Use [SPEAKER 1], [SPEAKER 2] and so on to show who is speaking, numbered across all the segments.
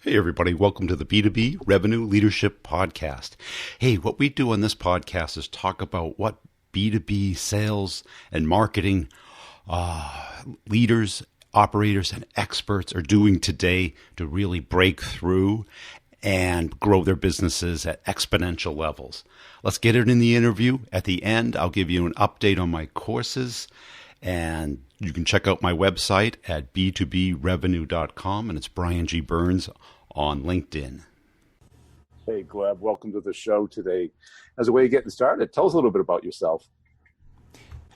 [SPEAKER 1] Hey, everybody. Welcome to the B2B Revenue Leadership Podcast. Hey, what we do on this podcast is talk about what B2B sales and marketing leaders, operators, and experts are doing today to really break through and grow their businesses at exponential levels. Let's get it in the interview. At the end, I'll give you an update on my courses, and you can check out my website at b2brevenue.com, and it's Brian G. Burns on LinkedIn.
[SPEAKER 2] Hey, Gleb, welcome to the show today. As a way of getting started, tell us a little bit about yourself.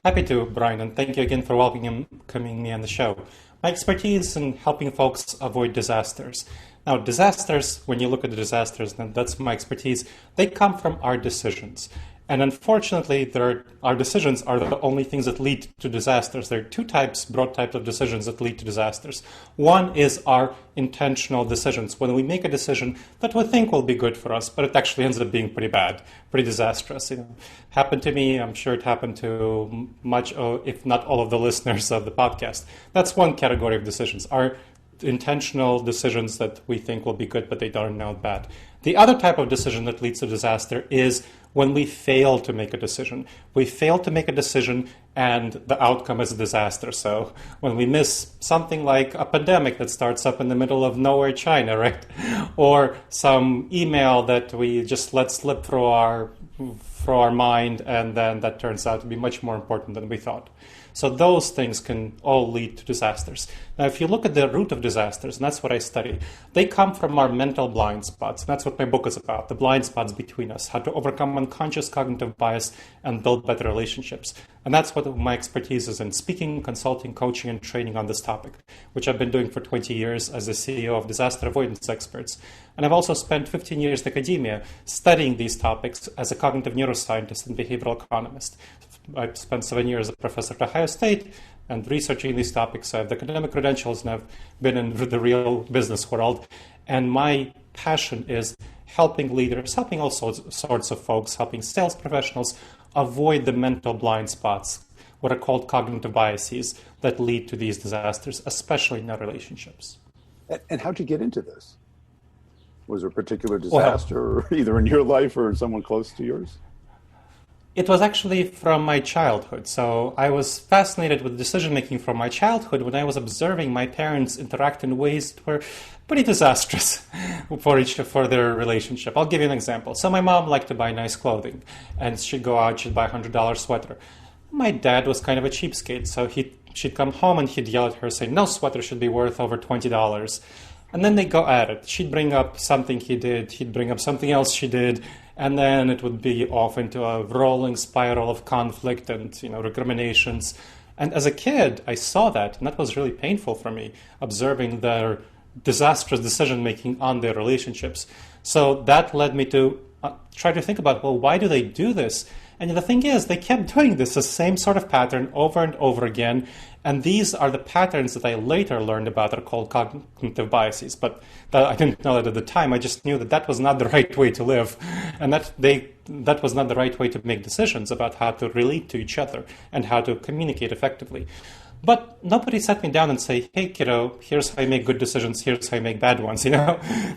[SPEAKER 3] Happy to, Brian, and thank you again for welcoming me on the show. My expertise in helping folks avoid disasters. Now, disasters, when you look at the disasters, and that's my expertise, they come from our decisions. And unfortunately, our decisions are the only things that lead to disasters. There are two broad types of decisions that lead to disasters. One is our intentional decisions. When we make a decision that we think will be good for us, but it actually ends up being pretty bad, pretty disastrous. Happened to me. I'm sure it happened to much, if not all of the listeners of the podcast. That's one category of decisions. Our intentional decisions that we think will be good, but they don't know bad. The other type of decision that leads to disaster is when we fail to make a decision. We fail to make a decision and the outcome is a disaster. So when we miss something like a pandemic that starts up in the middle of nowhere, China, right? Or some email that we just let slip through our mind, and then that turns out to be much more important than we thought. So those things can all lead to disasters. Now, if you look at the root of disasters, and that's what I study, they come from our mental blind spots. And that's what my book is about, the blind spots between us, how to overcome unconscious cognitive bias and build better relationships. And that's what my expertise is in: speaking, consulting, coaching, and training on this topic, which I've been doing for 20 years as the CEO of Disaster Avoidance Experts. And I've also spent 15 years in academia studying these topics as a cognitive neuroscientist and behavioral economist. I spent 7 years as a professor at Ohio State and researching these topics. I have the academic credentials, and I've been in the real business world. And my passion is helping leaders, helping all sorts of folks, helping sales professionals avoid the mental blind spots, what are called cognitive biases that lead to these disasters, especially in our relationships.
[SPEAKER 2] And how'd you get into this? Was there a particular disaster, either in your life or someone close to yours?
[SPEAKER 3] It was actually from my childhood. So I was fascinated with decision-making from my childhood when I was observing my parents interact in ways that were pretty disastrous for their relationship. I'll give you an example. So my mom liked to buy nice clothing, and she'd go out, she'd buy a $100 sweater. My dad was kind of a cheapskate, so she'd come home and he'd yell at her, saying, "No sweater should be worth over $20. And then they go at it. She'd bring up something he did, he'd bring up something else she did, and then it would be off into a rolling spiral of conflict and recriminations. And as a kid, I saw that, and that was really painful for me, observing their disastrous decision-making on their relationships. So that led me to try to think about, well, why do they do this? And the thing is, they kept doing this, the same sort of pattern over and over again. And these are the patterns that I later learned about that are called cognitive biases. But I didn't know that at the time. I just knew that was not the right way to live. And that was not the right way to make decisions about how to relate to each other and how to communicate effectively. But nobody sat me down and say, "Hey, kiddo, here's how you make good decisions, here's how you make bad ones."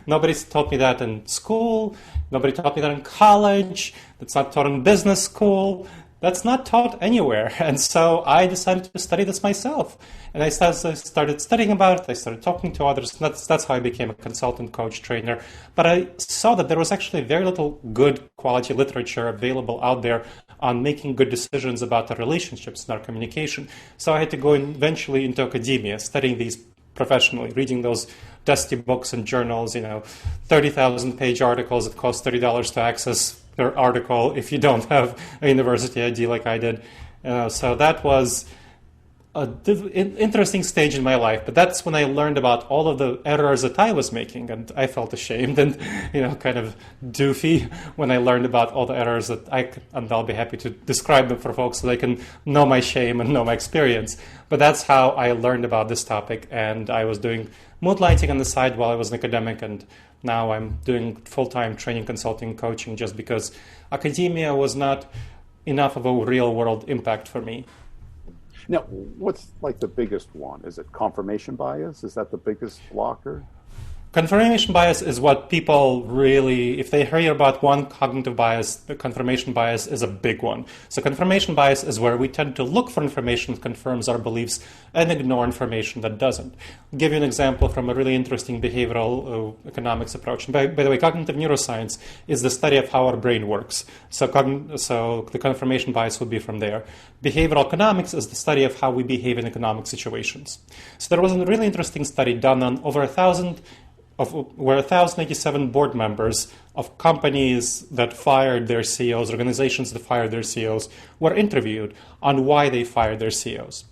[SPEAKER 3] Nobody taught me that in school. Nobody taught me that in college. That's not taught in business school. That's not taught anywhere. And so I decided to study this myself. And I started studying about it. I started talking to others. That's how I became a consultant, coach, trainer. But I saw that there was actually very little good quality literature available out there on making good decisions about our relationships and our communication. So I had to go eventually into academia, studying these professionally, reading those dusty books and journals, 30,000-page articles that cost $30 to access per article if you don't have a university ID like I did. So that was an interesting stage in my life, but that's when I learned about all of the errors that I was making, and I felt ashamed and kind of doofy when I learned about all the errors and I'll be happy to describe them for folks so they can know my shame and know my experience. But that's how I learned about this topic, and I was doing moonlighting on the side while I was an academic, and now I'm doing full-time training, consulting, coaching, just because academia was not enough of a real-world impact for me.
[SPEAKER 2] Now, what's like the biggest one? Is it confirmation bias? Is that the biggest blocker?
[SPEAKER 3] Confirmation bias is what people really, if they hear about one cognitive bias, the confirmation bias is a big one. So confirmation bias is where we tend to look for information that confirms our beliefs and ignore information that doesn't. I'll give you an example from a really interesting behavioral economics approach. And by the way, cognitive neuroscience is the study of how our brain works. So the confirmation bias would be from there. Behavioral economics is the study of how we behave in economic situations. So there was a really interesting study done on over 1,087 board members of companies that fired their CEOs, organizations that fired their CEOs, were interviewed on why they fired their CEOs.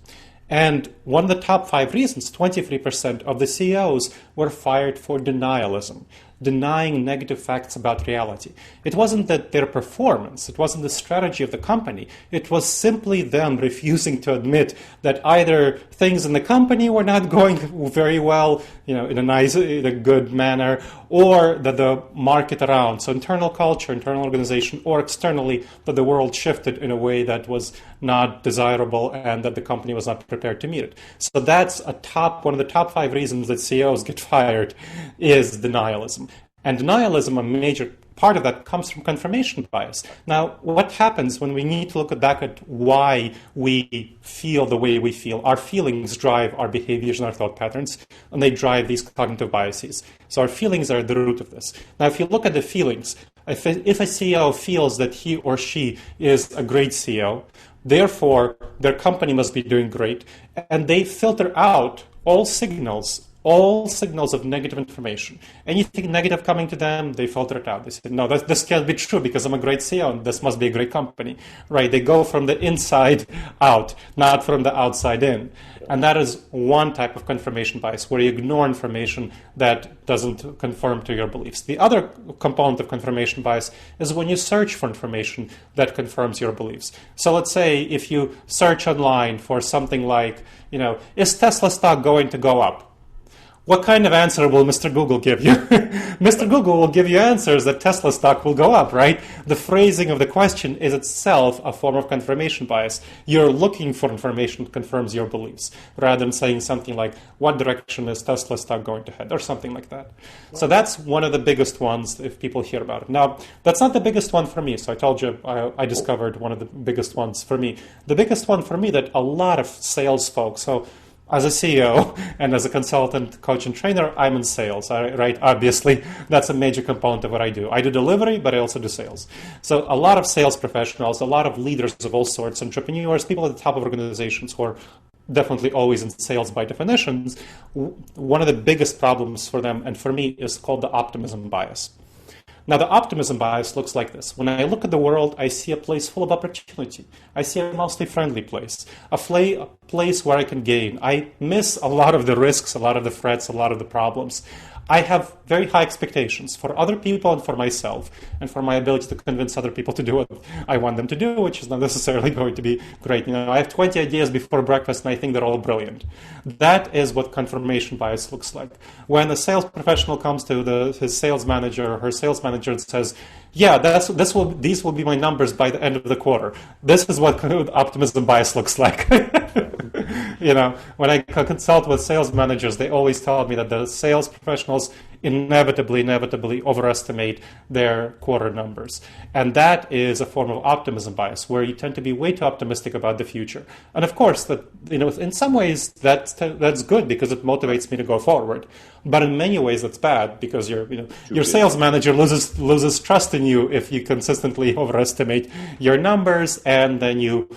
[SPEAKER 3] And one of the top 5 reasons, 23% of the CEOs were fired for denialism, denying negative facts about reality. It wasn't that their performance, it wasn't the strategy of the company, it was simply them refusing to admit that either things in the company were not going very well, in a good manner, or that the market around, so internal culture, internal organization, or externally, that the world shifted in a way that was not desirable and that the company was not prepared to meet it. So that's one of the top 5 reasons that CEOs get fired is denialism. And denialism, a major part of that comes from confirmation bias. Now, what happens when we need to look back at why we feel the way we feel? Our feelings drive our behaviors and our thought patterns, and they drive these cognitive biases. So our feelings are the root of this. Now, if you look at the feelings, if a CEO feels that he or she is a great CEO, therefore their company must be doing great, and they filter out all signals of negative information. Anything negative coming to them, they filter it out. They say, no, this can't be true because I'm a great CEO and this must be a great company. Right? They go from the inside out, not from the outside in. And that is one type of confirmation bias, where you ignore information that doesn't conform to your beliefs. The other component of confirmation bias is when you search for information that confirms your beliefs. So let's say if you search online for something like, is Tesla stock going to go up? What kind of answer will Mr. Google give you? Mr. Google will give you answers that Tesla stock will go up, right? The phrasing of the question is itself a form of confirmation bias. You're looking for information that confirms your beliefs, rather than saying something like, what direction is Tesla stock going to head, or something like that. So that's one of the biggest ones if people hear about it. Now, that's not the biggest one for me. So I told you I discovered one of the biggest ones for me. The biggest one for me that a lot of sales folks, so as a CEO and as a consultant, coach, and trainer, I'm in sales, right? Obviously, that's a major component of what I do. I do delivery, but I also do sales. So a lot of sales professionals, a lot of leaders of all sorts, entrepreneurs, people at the top of organizations who are definitely always in sales by definitions, one of the biggest problems for them and for me is called the optimism bias. Now, the optimism bias looks like this. When I look at the world, I see a place full of opportunity. I see a mostly friendly place, a place where I can gain. I miss a lot of the risks, a lot of the threats, a lot of the problems. I have very high expectations for other people and for myself, and for my ability to convince other people to do what I want them to do, which is not necessarily going to be great. I have 20 ideas before breakfast, and I think they're all brilliant. That is what confirmation bias looks like. When a sales professional comes to his sales manager or her sales manager and says, yeah, these will be my numbers by the end of the quarter. This is what optimism bias looks like. When I consult with sales managers, they always tell me that the sales professionals inevitably overestimate their quarter numbers. And that is a form of optimism bias, where you tend to be way too optimistic about the future. And of course, that in some ways that's good because it motivates me to go forward. But in many ways, that's bad because your sales manager loses trust in you if you consistently overestimate your numbers, and then you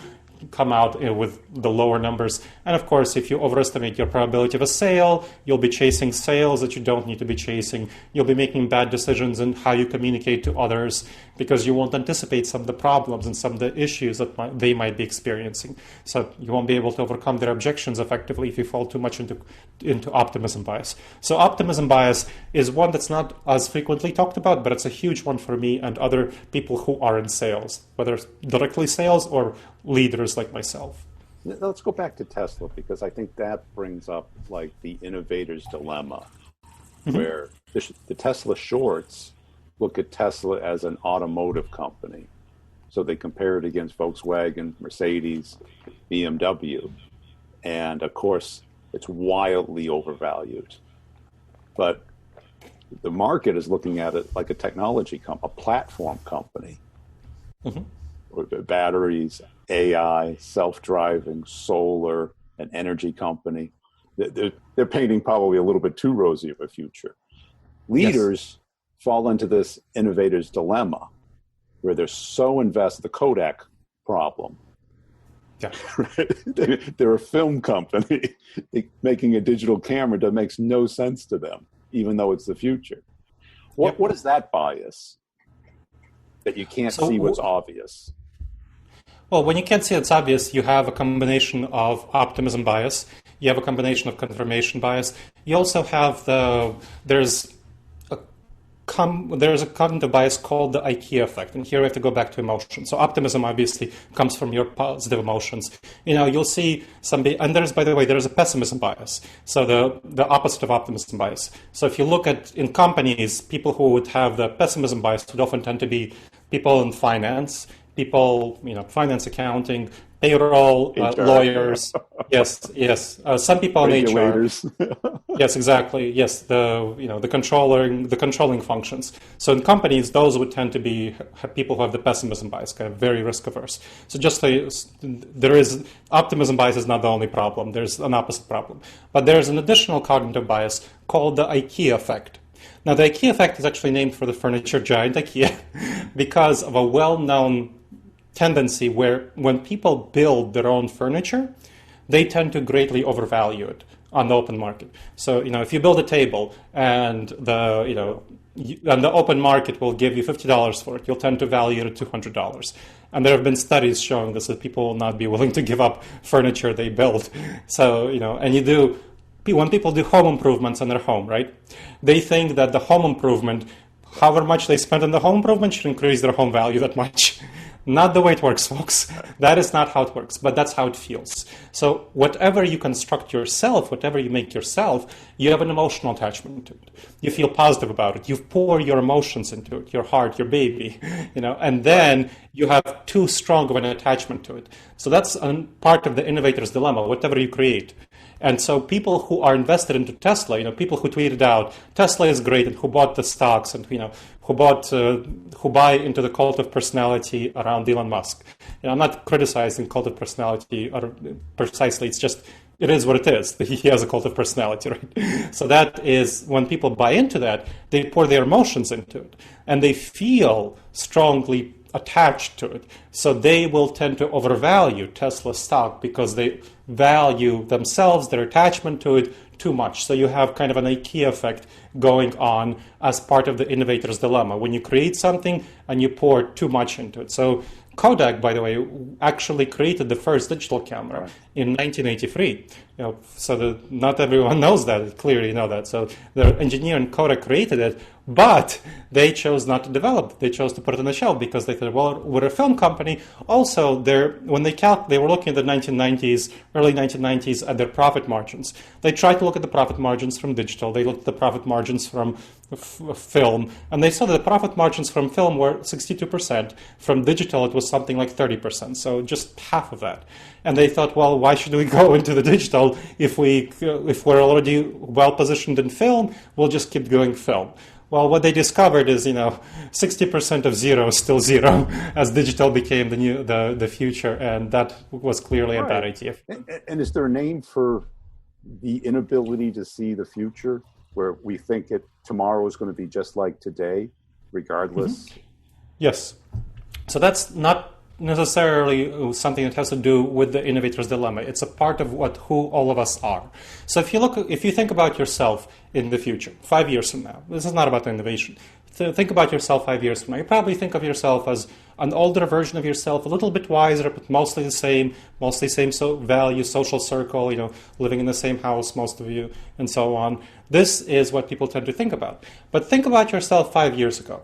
[SPEAKER 3] come out with the lower numbers. And of course, if you overestimate your probability of a sale, you'll be chasing sales that you don't need to be chasing. You'll be making bad decisions in how you communicate to others because you won't anticipate some of the problems and some of the issues that they might be experiencing. So you won't be able to overcome their objections effectively if you fall too much into optimism bias. So optimism bias is one that's not as frequently talked about, but it's a huge one for me and other people who are in sales, whether it's directly sales or leaders like myself.
[SPEAKER 2] Let's go back to Tesla, because I think that brings up like the innovator's dilemma, where the Tesla shorts look at Tesla as an automotive company. So they compare it against Volkswagen, Mercedes, BMW. And of course, it's wildly overvalued. But the market is looking at it like a technology a platform company.
[SPEAKER 3] Mm-hmm.
[SPEAKER 2] Or the batteries, AI, self-driving, solar, an energy company. They're painting probably a little bit too rosy of a future. Leaders fall into this innovator's dilemma where they're so invested, the Kodak problem.
[SPEAKER 3] Yeah.
[SPEAKER 2] They're a film company making a digital camera that makes no sense to them, even though it's the future. What is that bias? That you can't see what's obvious?
[SPEAKER 3] Well, when you can't see it's obvious, you have a combination of optimism bias. You have a combination of confirmation bias. You also have there's a cognitive bias called the Ikea Effect, and here we have to go back to emotion. So optimism obviously comes from your positive emotions. You'll see and by the way, there's a pessimism bias. So the opposite of optimism bias. So if you look in companies, people who would have the pessimism bias would often tend to be people in finance, finance, accounting, payroll, lawyers. Yes. Some people in HR. Yes, exactly. Yes, the controlling functions. So in companies, those would tend to be people who have the pessimism bias, kind of very risk averse. So optimism bias is not the only problem. There's an opposite problem, but there's an additional cognitive bias called the Ikea Effect. Now, the Ikea Effect is actually named for the furniture giant Ikea because of a well-known tendency where when people build their own furniture, they tend to greatly overvalue it on the open market. So, if you build a table and the open market will give you $50 for it, you'll tend to value it at $200. And there have been studies showing this, that people will not be willing to give up furniture they build. So, when people do home improvements on their home, right, they think that the home improvement, however much they spend on the home improvement, should increase their home value that much. Not the way it works, folks. That is not how it works, but that's how it feels. So whatever you construct yourself, whatever you make yourself, you have an emotional attachment to it. You feel positive about it. You pour your emotions into it, your heart, your baby, and then you have too strong of an attachment to it. So that's part of the innovator's dilemma, whatever you create. And so people who are invested into Tesla, people who tweeted out Tesla is great and who bought the stocks and who buy into the cult of personality around Elon Musk. I'm not criticizing cult of personality precisely. It's just it is what it is. He has a cult of personality, right? So that is when people buy into that, they pour their emotions into it and they feel strongly attached to it. So they will tend to overvalue Tesla stock because they value themselves, their attachment to it, too much. So you have kind of an IKEA effect going on as part of the innovator's dilemma. When you create something and you pour too much into it. So Kodak, by the way, actually created the first digital camera in 1983. Not everyone knows that. Clearly, know that. So the engineer in Kodak created it, but they chose not to develop it. They chose to put it on the shelf because they thought, well, we're a film company. Also, when they were looking at the 1990s, early 1990s, at their profit margins. They tried to look at the profit margins from digital. They looked at the profit margins from film, and they saw that the profit margins from film were 62%. From digital, it was something like 30%, so just half of that. And they thought, well, why should we go into the digital if we're already well positioned in film? We'll just keep going film. Well, what they discovered is, 60% of zero is still zero, as digital became the future, and that was clearly a bad idea.
[SPEAKER 2] And is there a name for the inability to see the future, where we think tomorrow is going to be just like today, regardless?
[SPEAKER 3] Mm-hmm. Yes. So that's not necessarily something that has to do with the innovator's dilemma. It's a part of who all of us are. So if you think about yourself in the future, 5 years from now, this is not about innovation. Think about yourself 5 years from now. You probably think of yourself as an older version of yourself, a little bit wiser, but mostly same value, social circle, living in the same house, most of you, and so on. This is what people tend to think about. But think about yourself 5 years ago.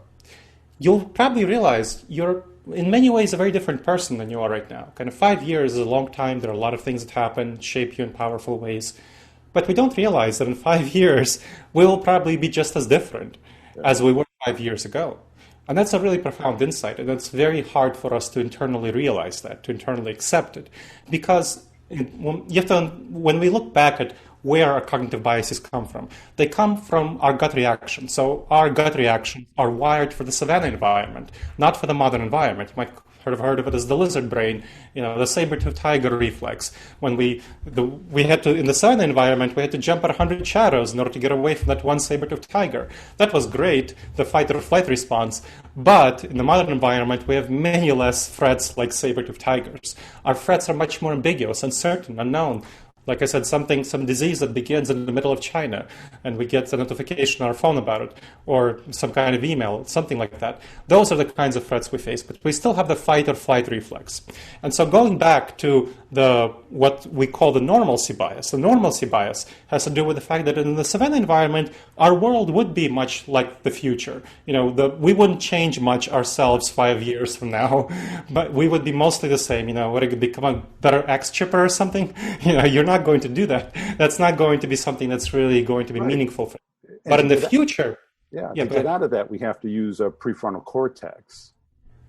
[SPEAKER 3] You'll probably realize you're in many ways a very different person than you are right now. Kind of 5 years is a long time. There are a lot of things that happen, shape you in powerful ways. But we don't realize that in 5 years, we'll probably be just as different as we were 5 years ago. And that's a really profound insight. And it's very hard for us to internally realize that, to internally accept it. Because when we look back at where our cognitive biases come from. They come from our gut reaction. So our gut reactions are wired for the savanna environment, not for the modern environment. You might have heard of it as the lizard brain, the saber-toothed tiger reflex. When we had to, in the savanna environment, we had to jump at 100 shadows in order to get away from that one saber-toothed tiger. That was great, the fight or flight response. But in the modern environment, we have many less threats like saber-toothed tigers. Our threats are much more ambiguous, uncertain, unknown. Like I said, some disease that begins in the middle of China, and we get a notification on our phone about it, or some kind of email, something like that. Those are the kinds of threats we face, but we still have the fight or flight reflex. And so going back to what we call the normalcy bias. The normalcy bias has to do with the fact that in the savanna environment, our world would be much like the future. We wouldn't change much ourselves 5 years from now, but we would be mostly the same. Would it become a better axe chipper or something? You're not going to do that. That's not going to be something that's really going to be meaningful for you. But in the future...
[SPEAKER 2] to get out of that, we have to use a prefrontal cortex.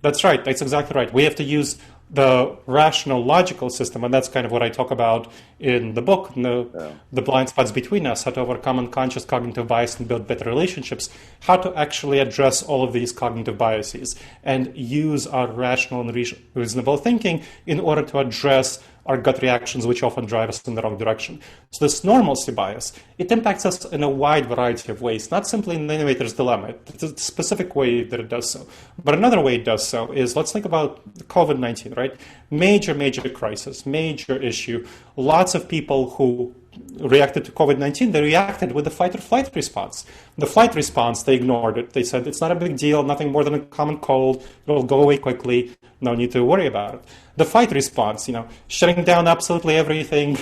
[SPEAKER 3] That's right. That's exactly right. We have to use the rational logical system, and that's kind of what I talk about in the book, the blind spots between us, how to overcome unconscious cognitive bias and build better relationships, how to actually address all of these cognitive biases and use our rational and reasonable thinking in order to address our gut reactions, which often drive us in the wrong direction. So this normalcy bias, it impacts us in a wide variety of ways, not simply in the innovator's dilemma. It's a specific way that it does so. But another way it does so is, let's think about COVID-19, right? Major crisis, major issue. Lots of people who reacted to COVID-19, they reacted with the fight or flight response. The flight response, they ignored it. They said, it's not a big deal, nothing more than a common cold, it'll go away quickly, no need to worry about it. The fight response, shutting down absolutely everything,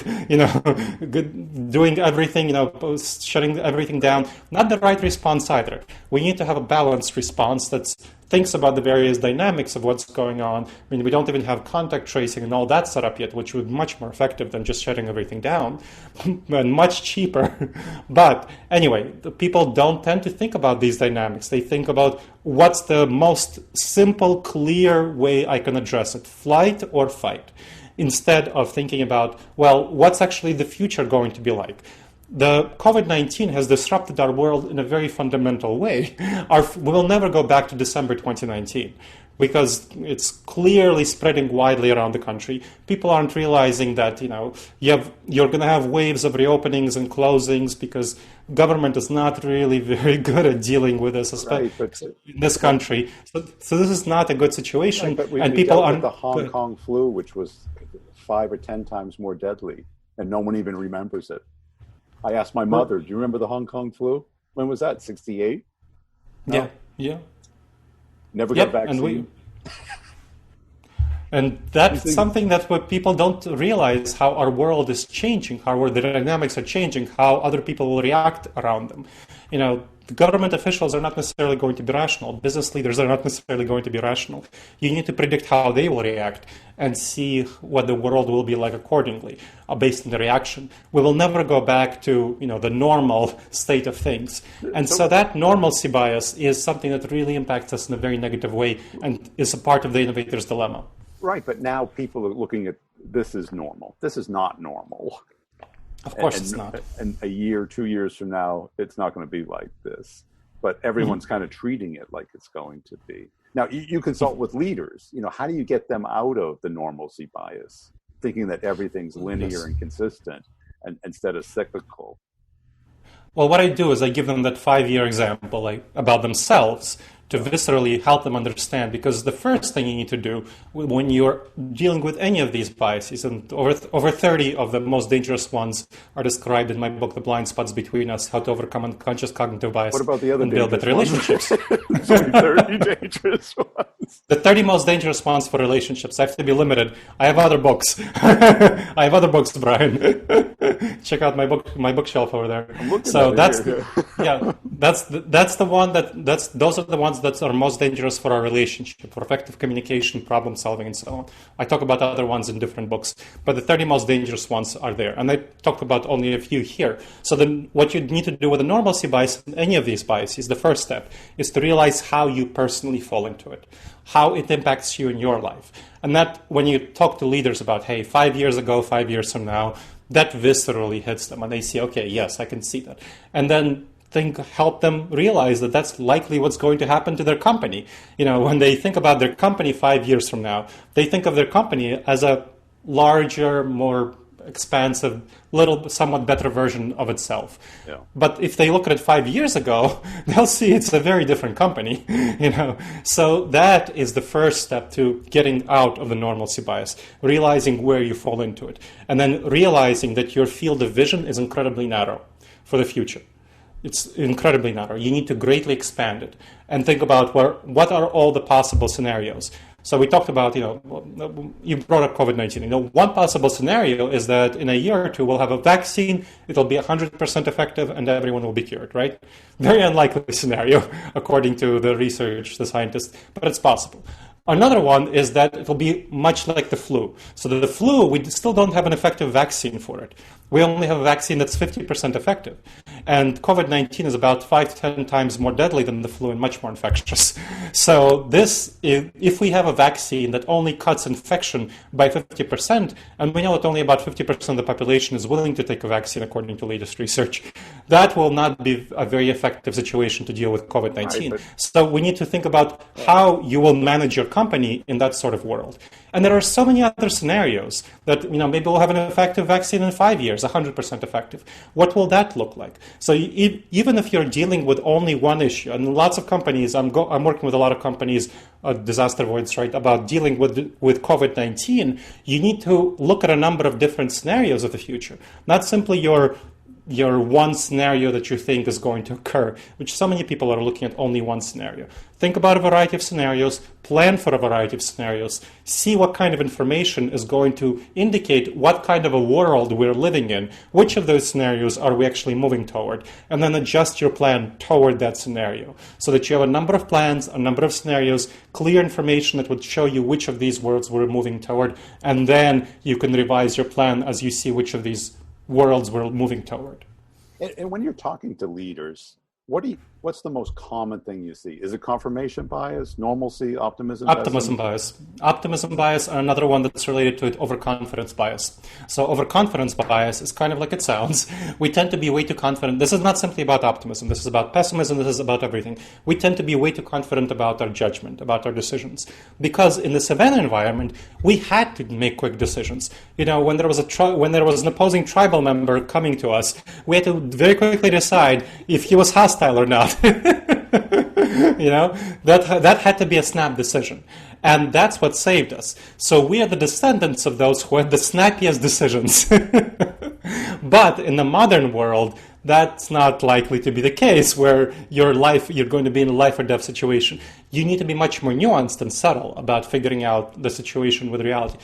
[SPEAKER 3] doing everything, shutting everything down, not the right response either. We need to have a balanced response that thinks about the various dynamics of what's going on. We don't even have contact tracing and all that set up yet, which would be much more effective than just shutting everything down and much cheaper. But anyway, the people don't tend to think about these dynamics. They think about what's the most simple, clear way I can address it, flight or fight, instead of thinking about, what's actually the future going to be like? The COVID-19 has disrupted our world in a very fundamental way. We'll never go back to December 2019 because it's clearly spreading widely around the country. People aren't realizing that, you're going to have waves of reopenings and closings because government is not really very good at dealing with this, especially in this country. So this is not a good situation.
[SPEAKER 2] Right, but
[SPEAKER 3] and people
[SPEAKER 2] aren't the Hong Kong flu, which was 5 or 10 times more deadly, and no one even remembers it. I asked my mother, do you remember the Hong Kong flu? When was that, 68?
[SPEAKER 3] No? Yeah.
[SPEAKER 2] Never got vaccine.
[SPEAKER 3] And that's something that what people don't realize, how our world is changing, how the dynamics are changing, how other people will react around them. The government officials are not necessarily going to be rational. Business leaders are not necessarily going to be rational. You need to predict how they will react and see what the world will be like accordingly, based on the reaction. We will never go back to, the normal state of things. And so that normalcy bias is something that really impacts us in a very negative way and is a part of the innovator's dilemma.
[SPEAKER 2] Right, but now people are looking at this as normal. This is not normal.
[SPEAKER 3] Of course it's not.
[SPEAKER 2] And a year, 2 years from now, it's not going to be like this. But everyone's kind of treating it like it's going to be. Now, you consult with leaders. How do you get them out of the normalcy bias, thinking that everything's linear and consistent instead of cyclical?
[SPEAKER 3] Well, what I do is I give them that 5-year example about themselves to viscerally help them understand, because the first thing you need to do when you're dealing with any of these biases, and over 30 of the most dangerous ones are described in my book, The Blind Spots Between Us, How to Overcome Unconscious Cognitive Bias
[SPEAKER 2] what about the other
[SPEAKER 3] and Build Better Relationships.
[SPEAKER 2] There's only 30 dangerous ones.
[SPEAKER 3] The 30 most dangerous ones for relationships. I have to be limited. I have other books. I have other books, Brian. Check out my bookshelf over there.
[SPEAKER 2] I'm looking
[SPEAKER 3] so
[SPEAKER 2] at
[SPEAKER 3] that's
[SPEAKER 2] it
[SPEAKER 3] that's the one those are the ones that are most dangerous for our relationship, for effective communication, problem solving, and so on. I talk about other ones in different books, but the 30 most dangerous ones are there, and I talked about only a few here. So then what you need to do with a normalcy bias, any of these biases, the first step is to realize how you personally fall into it, how it impacts you in your life. And that when you talk to leaders about, hey, 5 years ago, 5 years from now, that viscerally hits them and they see, okay, yes, I can see that. And then help them realize that that's likely what's going to happen to their company. When they think about their company 5 years from now, they think of their company as a larger, more expansive, somewhat better version of itself.
[SPEAKER 2] Yeah.
[SPEAKER 3] But if they look at it 5 years ago, they'll see it's a very different company. So that is the first step to getting out of the normalcy bias, realizing where you fall into it, and then realizing that your field of vision is incredibly narrow for the future. It's incredibly narrow. You need to greatly expand it and think about what are all the possible scenarios. So we talked about, you brought up COVID-19. One possible scenario is that in a year or two, we'll have a vaccine, it'll be 100% effective, and everyone will be cured, right? Very unlikely scenario, according to the research, the scientists, but it's possible. Another one is that it'll be much like the flu. So the flu, we still don't have an effective vaccine for it. We only have a vaccine that's 50% effective. And COVID-19 is about 5 to 10 times more deadly than the flu and much more infectious. So if we have a vaccine that only cuts infection by 50%, and we know that only about 50% of the population is willing to take a vaccine according to latest research, that will not be a very effective situation to deal with COVID-19. Right, so we need to think about how you will manage your company in that sort of world. And there are so many other scenarios that, maybe we'll have an effective vaccine in 5 years, 100% effective. What will that look like? So even if you're dealing with only one issue, and lots of companies, I'm working with a lot of companies, disaster avoidance, right, about dealing with COVID-19, you need to look at a number of different scenarios of the future, not simply your one scenario that you think is going to occur, which so many people are looking at only one scenario. Think about a variety of scenarios, plan for a variety of scenarios, see what kind of information is going to indicate what kind of a world we're living in, which of those scenarios are we actually moving toward, and then adjust your plan toward that scenario so that you have a number of plans, a number of scenarios, clear information that would show you which of these worlds we're moving toward, and then you can revise your plan as you see which of these worlds we're moving toward.
[SPEAKER 2] And when you're talking to leaders, what's the most common thing you see? Is it confirmation bias, normalcy, optimism
[SPEAKER 3] bias? Optimism bias, and another one that's related to it, overconfidence bias. So overconfidence bias is kind of like it sounds. We tend to be way too confident. This is not simply about optimism. This is about pessimism. This is about everything. We tend to be way too confident about our judgment, about our decisions. Because in the savannah environment, we had to make quick decisions. When there was an opposing tribal member coming to us, we had to very quickly decide if he was hostile or not. That had to be a snap decision. And that's what saved us. So we are the descendants of those who had the snappiest decisions. But in the modern world, that's not likely to be the case, where you're going to be in a life or death situation. You need to be much more nuanced and subtle about figuring out the situation with reality.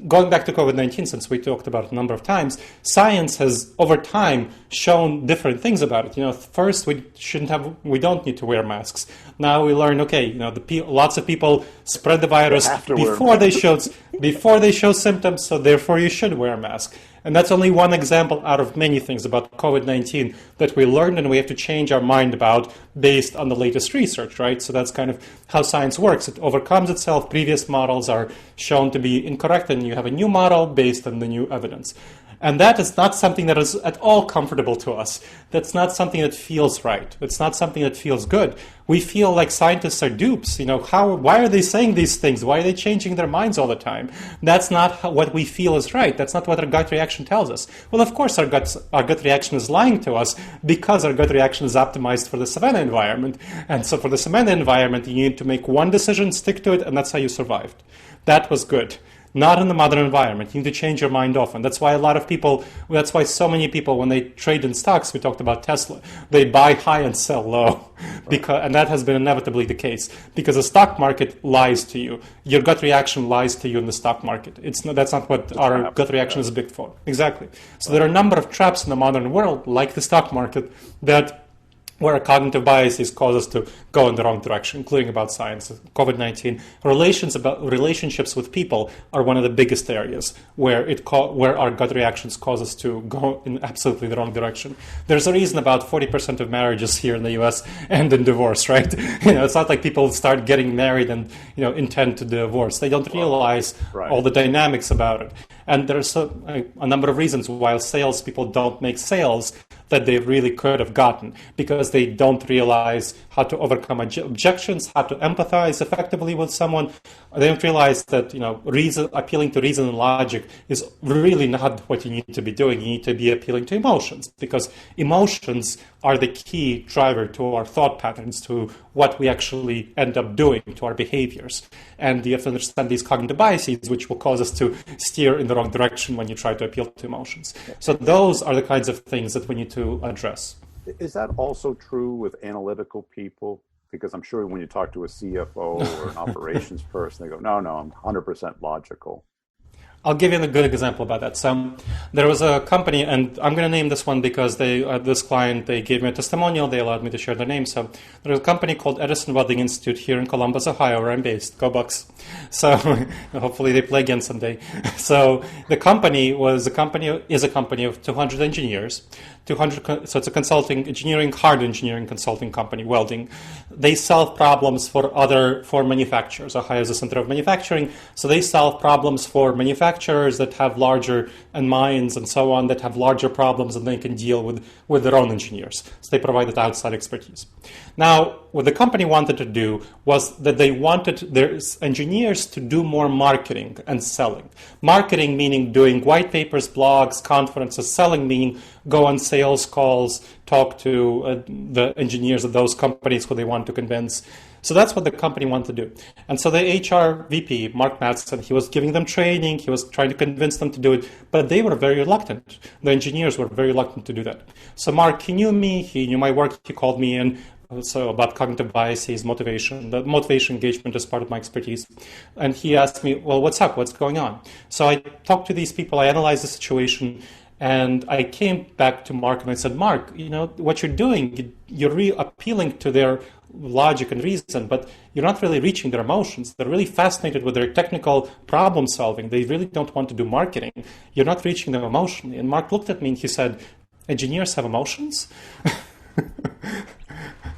[SPEAKER 3] Going back to COVID-19, since we talked about it a number of times, science has, over time, shown different things about it. First, we don't need to wear masks. Now we learn, lots of people spread the virus before they show symptoms, so therefore you should wear a mask. And that's only one example out of many things about COVID-19 that we learned and we have to change our mind about based on the latest research, right? So that's kind of how science works. It overcomes itself. Previous models are shown to be incorrect, and you have a new model based on the new evidence. And that is not something that is at all comfortable to us. That's not something that feels right. It's not something that feels good. We feel like scientists are dupes. Why are they saying these things? Why are they changing their minds all the time? That's not what we feel is right. That's not what our gut reaction tells us. Well, of course, our gut reaction is lying to us because our gut reaction is optimized for the savannah environment. And so for the savannah environment, you need to make one decision, stick to it, and that's how you survived. That was good. Not in the modern environment. You need to change your mind often. That's why so many people, when they trade in stocks, we talked about Tesla, they buy high and sell low. And that has been inevitably the case. Because the stock market lies to you. Your gut reaction lies to you in the stock market. That's not what our gut reaction is big for. Exactly. So there are a number of traps in the modern world, like the stock market, where our cognitive biases cause us to go in the wrong direction, including about science, COVID-19. Relationships with people are one of the biggest areas where our gut reactions cause us to go in absolutely the wrong direction. There's a reason about 40% of marriages here in the U.S. end in divorce, right? It's not like people start getting married and intend to divorce. They don't realize all the dynamics about it. And there's a number of reasons why salespeople don't make sales that they really could have gotten, because they don't realize how to overcome objections, how to empathize effectively with someone. They don't realize that appealing to reason and logic is really not what you need to be doing. You need to be appealing to emotions, because emotions are the key driver to our thought patterns, to what we actually end up doing, to our behaviors. And you have to understand these cognitive biases, which will cause us to steer in the wrong direction when you try to appeal to emotions. So those are the kinds of things that we need to address.
[SPEAKER 2] Is that also true with analytical people? Because I'm sure when you talk to a CFO or an operations person, they go, no, I'm 100% logical.
[SPEAKER 3] I'll give you a good example about that. So there was a company, and I'm going to name this one because this client, they gave me a testimonial. They allowed me to share their name. So there's a company called Edison Welding Institute here in Columbus, Ohio, where I'm based. Go Bucks. So hopefully they play again someday. So the company is a company of 200 engineers. So it's a hard engineering consulting company, Welding. They solve problems for manufacturers. Ohio is a center of manufacturing, so they solve problems for manufacturers that have larger mines and so on, that have larger problems, and they can deal with their own engineers. So they provide that outside expertise. Now, what the company wanted to do was that they wanted their engineers to do more marketing and selling. Marketing meaning doing white papers, blogs, conferences. Selling meaning go on sales calls, talk to the engineers of those companies who they want to convince. So that's what the company wanted to do. And so the HR VP, Mark Madsen, he was giving them training. He was trying to convince them to do it, but they were very reluctant. The engineers were very reluctant to do that. So Mark, he knew me. He knew my work. He called me in. So about cognitive biases, motivation, the motivation engagement is part of my expertise. And he asked me, well, what's up? What's going on? So I talked to these people. I analyzed the situation. And I came back to Mark and I said, Mark, what you're doing, you're appealing to their logic and reason, but you're not really reaching their emotions. They're really fascinated with their technical problem solving. They really don't want to do marketing. You're not reaching them emotionally. And Mark looked at me and he said, engineers have emotions?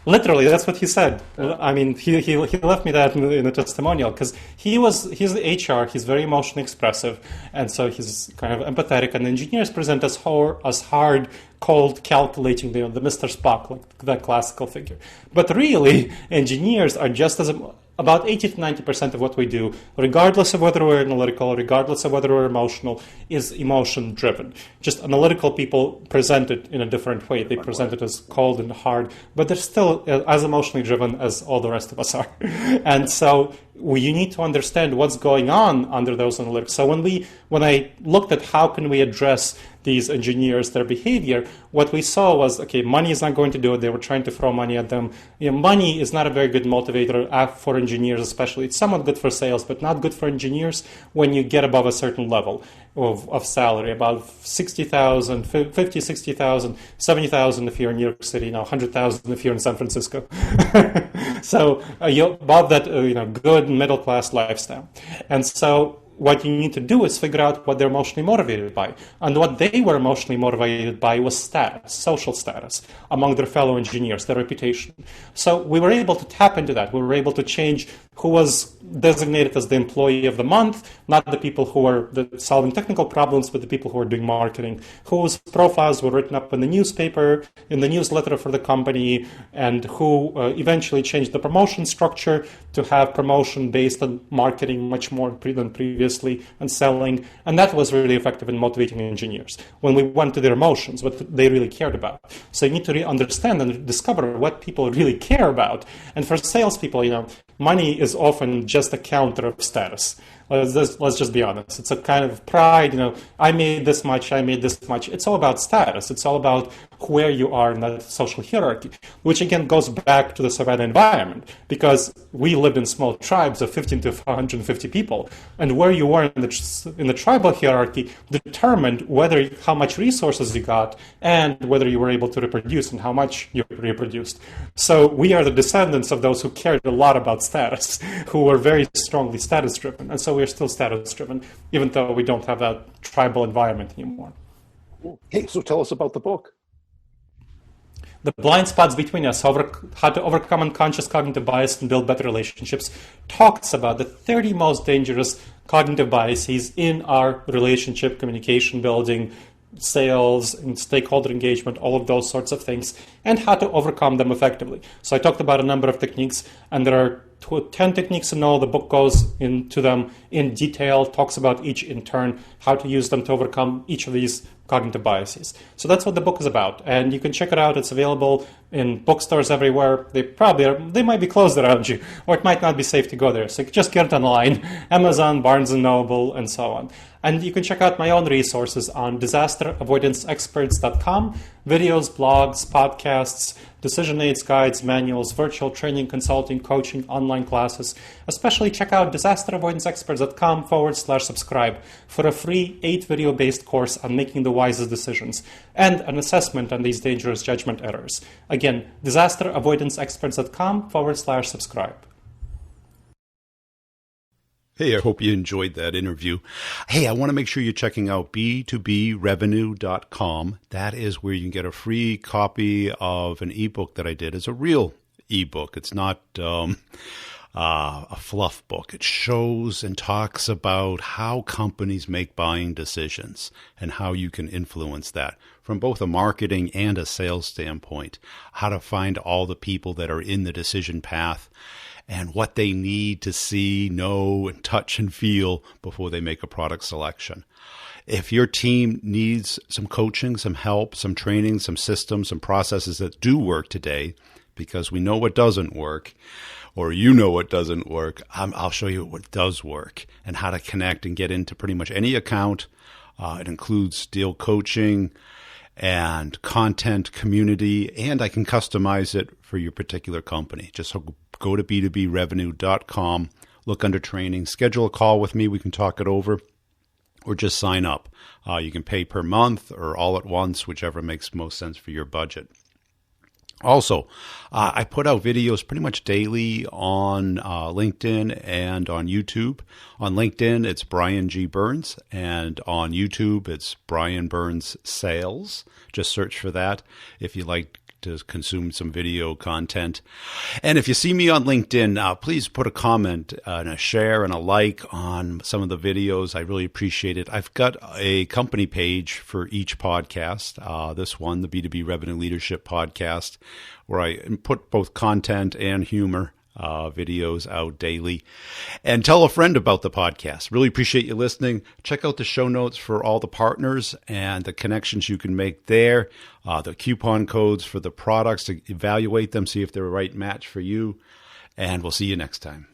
[SPEAKER 3] Literally, that's what he said. I mean, he left me that in a testimonial, because he's HR, he's very emotionally expressive, and so he's kind of empathetic, and engineers present as hard, cold, calculating, the Mr. Spock, like that classical figure. But really, engineers are just as about 80 to 90% of what we do, regardless of whether we're analytical, regardless of whether we're emotional, is emotion driven. Just analytical people present it in a different way. They present it as cold and hard, but they're still as emotionally driven as all the rest of us are. And so you need to understand what's going on under those analytics. So when I looked at how can we address these engineers, their behavior, what we saw was, okay, money is not going to do it. They were trying to throw money at them. Money is not a very good motivator for engineers, especially. It's somewhat good for sales, but not good for engineers when you get above a certain level of salary, about 60,000, 50, 60,000, 70,000 if you're in New York City, 100,000 if you're in San Francisco. So you're above that, good middle class lifestyle. And so what you need to do is figure out what they're emotionally motivated by. And what they were emotionally motivated by was status, social status, among their fellow engineers, their reputation. So we were able to tap into that. We were able to change who was designated as the employee of the month, not the people who were solving technical problems, but the people who were doing marketing, whose profiles were written up in the newspaper, in the newsletter for the company, and who eventually changed the promotion structure to have promotion based on marketing much more than previously, and selling. And that was really effective in motivating engineers when we went to their emotions, what they really cared about. So you need to understand and discover what people really care about. And for salespeople, money is often just a counter of status. Let's just be honest. It's a kind of pride, I made this much, I made this much. It's all about status. It's all about where you are in that social hierarchy, which again goes back to the savannah environment, because we lived in small tribes of 15 to 150 people, and where you were in the tribal hierarchy determined how much resources you got and whether you were able to reproduce and how much you reproduced. So we are the descendants of those who cared a lot about status, who were very strongly status driven, and so we're still status driven, even though we don't have that tribal environment anymore.
[SPEAKER 2] Hey, so tell us about the book.
[SPEAKER 3] The Blind Spots Between Us, How to Overcome Unconscious Cognitive Bias and Build Better Relationships, talks about the 30 most dangerous cognitive biases in our relationship, communication building, sales, and stakeholder engagement, all of those sorts of things, and how to overcome them effectively. So I talked about a number of techniques, and there are 10 techniques in all. The book goes into them in detail, talks about each in turn, how to use them to overcome each of these cognitive biases. So that's what the book is about, and you can check it out. It's available in bookstores everywhere. They might be closed around you, or it might not be safe to go there. So just get it online, Amazon, Barnes & Noble, and so on. And you can check out my own resources on disasteravoidanceexperts.com, videos, blogs, podcasts, decision aids, guides, manuals, virtual training, consulting, coaching, online classes. Especially check out disasteravoidanceexperts.com/subscribe for a free 8 video-based course on making the wisest decisions and an assessment on these dangerous judgment errors. Again, disasteravoidanceexperts.com/subscribe.
[SPEAKER 1] Hey, I hope you enjoyed that interview. Hey, I want to make sure you're checking out b2brevenue.com. That is where you can get a free copy of an ebook that I did. It's a real ebook. It's not a fluff book. It shows and talks about how companies make buying decisions and how you can influence that from both a marketing and a sales standpoint, how to find all the people that are in the decision path and what they need to see, know, and touch and feel before they make a product selection. If your team needs some coaching, some help, some training, some systems, some processes that do work today, because we know what doesn't work, or you know what doesn't work, I'll show you what does work and how to connect and get into pretty much any account. It includes deal coaching and content, community, and I can customize it for your particular company. Just go to b2brevenue.com, look under training, schedule a call with me. We can talk it over, or just sign up. You can pay per month or all at once, whichever makes most sense for your budget. Also, I put out videos pretty much daily on LinkedIn and on YouTube. On LinkedIn, it's Brian G. Burns, and on YouTube, it's Brian Burns Sales. Just search for that if you like to consume some video content. And if you see me on LinkedIn, please put a comment and a share and a like on some of the videos. I really appreciate it. I've got a company page for each podcast. This one, the B2B Revenue Leadership Podcast, where I put both content and humor videos out daily. And tell a friend about the podcast. Really appreciate you listening. Check out the show notes for all the partners and the connections you can make there, the coupon codes for the products to evaluate them, see if they're a right match for you. And we'll see you next time.